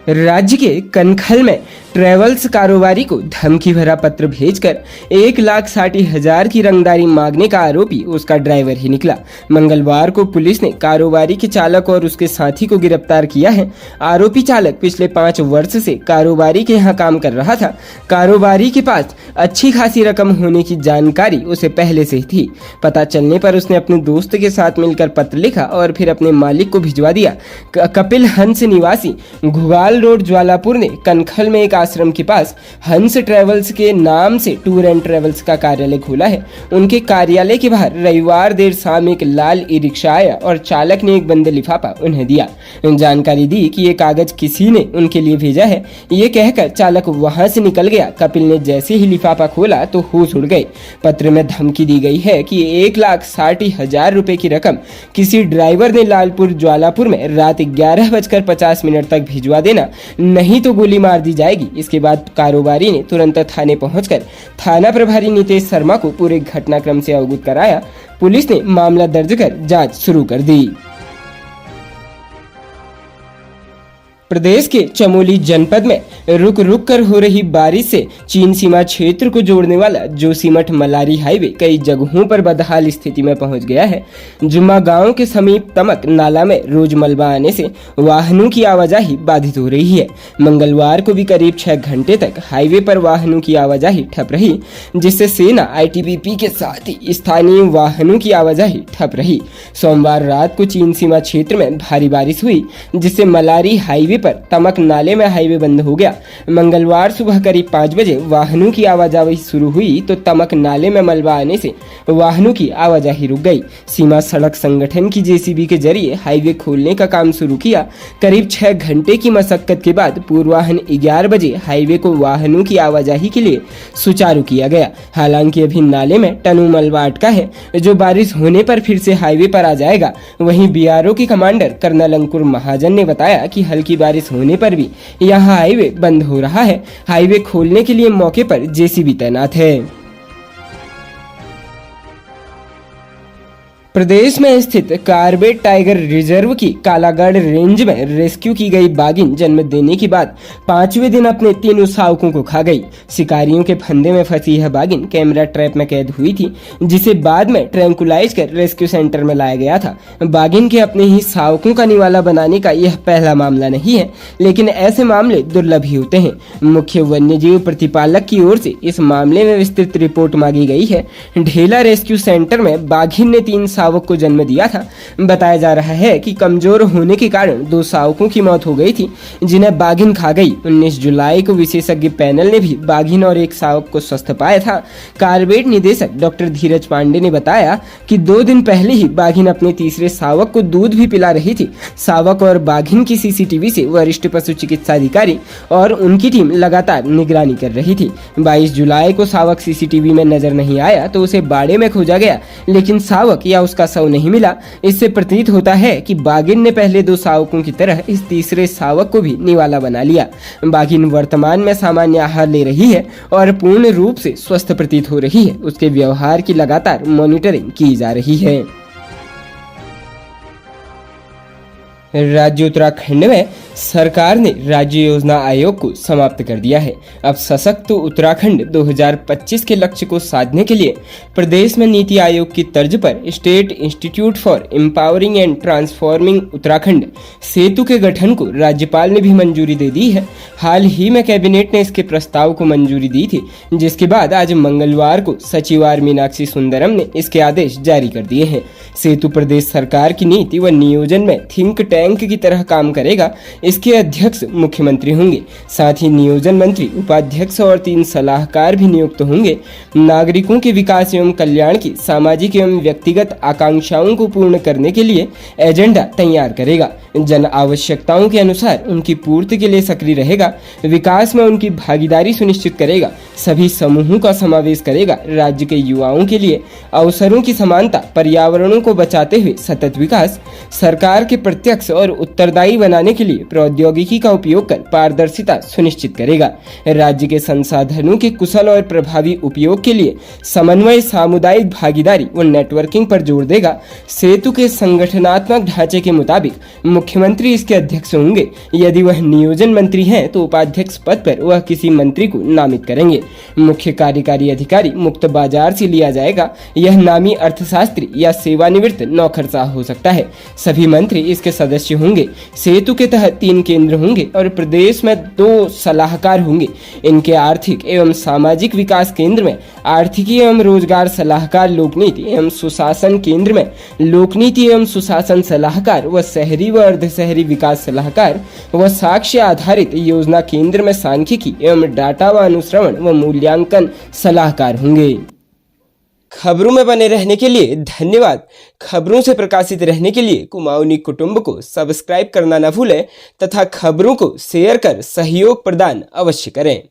राज्य के कनखल में ट्रेवल्स कारोबारी को धमकी भरा पत्र भेजकर 1,60,000 की रंगदारी मांगने का आरोपी उसका ड्राइवर ही निकला। मंगलवार को पुलिस ने कारोबारी के चालक और उसके साथी को गिरफ्तार किया है। आरोपी चालक पिछले 5 वर्ष से कारोबारी के यहाँ काम कर रहा था। कारोबारी के पास अच्छी खासी रकम होने की जानकारी उसे पहले से ही थी। पता चलने पर उसने अपने दोस्त के साथ मिलकर पत्र लिखा और फिर अपने मालिक को भिजवा दिया। कपिल हंस निवासी घुगाल रोड ज्वालापुर ने कनखल में एक आश्रम के पास हंस ट्रेवल्स के नाम से टूर एंड ट्रेवल्स का कार्यालय खोला है। उनके कार्यालय के बाहर रविवार देर शाम एक लाल ई रिक्शा आया और चालक ने एक बंद लिफाफा उन्हें दिया। जानकारी दी कि ये कागज किसी ने उनके लिए भेजा है। ये कहकर चालक वहां से निकल गया। कपिल ने जैसे ही लिफाफा खोला तो होश उड़ गए। पत्र में धमकी दी गई है कि 1,60,000 रुपए की रकम किसी ड्राइवर ने लालपुर ज्वालापुर में रात 11:50 तक भिजवा देना, नहीं तो गोली मार दी जाएगी। इसके बाद कारोबारी ने तुरंत थाने पहुंचकर थाना प्रभारी नितेश शर्मा को पूरे घटनाक्रम से अवगत कराया। पुलिस ने मामला दर्ज कर जांच शुरू कर दी। प्रदेश के चमोली जनपद में रुक रुक कर हो रही बारिश से चीन सीमा क्षेत्र को जोड़ने वाला जोशीमठ मलारी हाईवे कई जगहों पर बदहाल स्थिति में पहुंच गया है। जुम्मा गांव के समीप तमक नाला में रोज मलबा आने से वाहनों की आवाजाही बाधित हो रही है। मंगलवार को भी करीब 6 घंटे तक हाईवे पर वाहनों की आवाजाही ठप रही, जिससे सेना ITBP के साथ ही स्थानीय वाहनों की आवाजाही ठप रही। सोमवार रात को चीन सीमा क्षेत्र में भारी बारिश हुई, जिससे मलारी हाईवे पर तमक नाले में हाईवे बंद हो गया। मंगलवार सुबह करीब 5 बजे वाहनों की आवाजाही शुरू हुई तो तमक नाले में मलबा आने से वाहनों की आवाजाही रुक गई। सीमा सड़क संगठन की JCB के जरिए हाईवे खोलने का काम शुरू किया। करीब 6 घंटे की मशक्कत के बाद पूर्वाह्न 11 बजे हाईवे को वाहनों की आवाजाही के लिए सुचारू किया गया। हालांकि अभी नाले में टनों मलबा अटका है, जो बारिश होने पर फिर से हाईवे पर आ जाएगा। वहीं BRO के कमांडर कर्नल अंकुर महाजन ने बताया कि हल्की बारिश होने पर भी यहां हाईवे बंद हो रहा है। हाईवे खोलने के लिए मौके पर JCB तैनात है। प्रदेश में स्थित कार्बेट टाइगर रिजर्व की कालागढ़ रेंज में रेस्क्यू की गई बाघिन जन्म देने के बाद 5वें दिन अपने 3 शावकों को खा गई। शिकारियों के फंदे में फंसी यह बाघिन कैमरा ट्रैप में कैद हुई थी, जिसे बाद में ट्रैंकुलाइज कर रेस्क्यू सेंटर में लाया गया था। बाघिन के अपने ही शावकों का निवाला बनाने का यह पहला मामला नहीं है, लेकिन ऐसे मामले दुर्लभ ही होते हैं। मुख्य वन्यजीव प्रतिपालक की ओर से इस मामले में विस्तृत रिपोर्ट मांगी गई है। ढेला रेस्क्यू सेंटर में बाघिन ने 3 शावक को जन्म दिया था। बताया जा रहा है कि कमजोर होने के कारण 2 शावकों की मौत हो गई थी, जिन्हें बाघिन खा गई। 19 जुलाई को विशेषज्ञ पैनल ने भी बाघिन और एक शावक को स्वस्थ पाया था। कार्बेट निदेशक डॉक्टर धीरज पांडे ने बताया कि 2 दिन पहले ही बाघिन अपने तीसरे शावक को दूध भी पिला रही थी। शावक और बाघिन की CCTV से वरिष्ठ पशु चिकित्सा अधिकारी और उनकी टीम लगातार निगरानी कर रही थी। 22 जुलाई को शावक CCTV में नजर नहीं आया तो उसे बाड़े में खोजा गया, लेकिन शावक या उसका शव नहीं मिला। इससे प्रतीत होता है कि बाघिन ने पहले 2 शावकों की तरह इस तीसरे शावक को भी निवाला बना लिया। बाघिन वर्तमान में सामान्य आहार ले रही है और पूर्ण रूप से स्वस्थ प्रतीत हो रही है। उसके व्यवहार की लगातार मॉनिटरिंग की जा रही है। राज्य उत्तराखंड में सरकार ने राज्य योजना आयोग को समाप्त कर दिया है। अब सशक्त उत्तराखंड 2025 के लक्ष्य को साधने के लिए प्रदेश में नीति आयोग की तर्ज पर state institute for empowering and transforming Uttarakhand Setu के गठन को राज्यपाल ने भी मंजूरी दे दी है। हाल ही में कैबिनेट ने इसके प्रस्ताव को मंजूरी दी थी, जिसके बाद आज मंगलवार को सचिव आर मीनाक्षी सुंदरम ने इसके आदेश जारी कर दिए हैं। सेतु प्रदेश सरकार की नीति व नियोजन में थिंक टैंक की तरह काम करेगा। इसके अध्यक्ष मुख्यमंत्री होंगे। साथ ही नियोजन मंत्री, उपाध्यक्ष और 3 सलाहकार भी नियुक्त होंगे। नागरिकों के विकास एवं कल्याण की सामाजिक एवं व्यक्तिगत आकांक्षाओं को पूर्ण करने के लिए एजेंडा तैयार करेगा। जन आवश्यकताओं के अनुसार उनकी पूर्ति के लिए सक्रिय रहेगा। विकास में उनकी भागीदारी सुनिश्चित करेगा। सभी समूहों का समावेश करेगा। राज्य के युवाओं के लिए अवसरों की समानता, पर्यावरणों को बचाते हुए सतत विकास, सरकार के प्रत्यक्ष और उत्तरदायी बनाने के लिए प्रौद्योगिकी का उपयोग कर पारदर्शिता सुनिश्चित करेगा। राज्य के संसाधनों के कुशल और प्रभावी उपयोग के लिए समन्वय, सामुदायिक भागीदारी व नेटवर्किंग पर जोर देगा। सेतु के संगठनात्मक ढांचे के मुताबिक मुख्यमंत्री इसके अध्यक्ष होंगे। यदि वह नियोजन मंत्री हैं तो उपाध्यक्ष पद पर वह किसी मंत्री को नामित करेंगे। मुख्य कार्यकारी अधिकारी मुक्त बाजार से लिया जाएगा। यह नामी अर्थशास्त्री या सेवानिवृत्त नौकरशाह हो सकता है। सभी मंत्री इसके सदस्य होंगे। सेतु के तहत 3 केंद्र होंगे और प्रदेश में 2 सलाहकार होंगे। इनके आर्थिक एवं सामाजिक विकास केंद्र में आर्थिकी एवं रोजगार सलाहकार, लोकनीति एवं सुशासन केंद्र में लोकनीति एवं सुशासन सलाहकार व शहरी व अर्धशहरी विकास सलाहकार व साक्ष्य आधारित योजना केंद्र में सांख्यिकी एवं डाटा व अनुश्रवण व मूल्यांकन सलाहकार होंगे। खबरों में बने रहने के लिए धन्यवाद। खबरों से प्रकाशित रहने के लिए कुमाऊनी कुटुंब को सब्सक्राइब करना न भूलें तथा खबरों को शेयर कर सहयोग प्रदान अवश्य करें।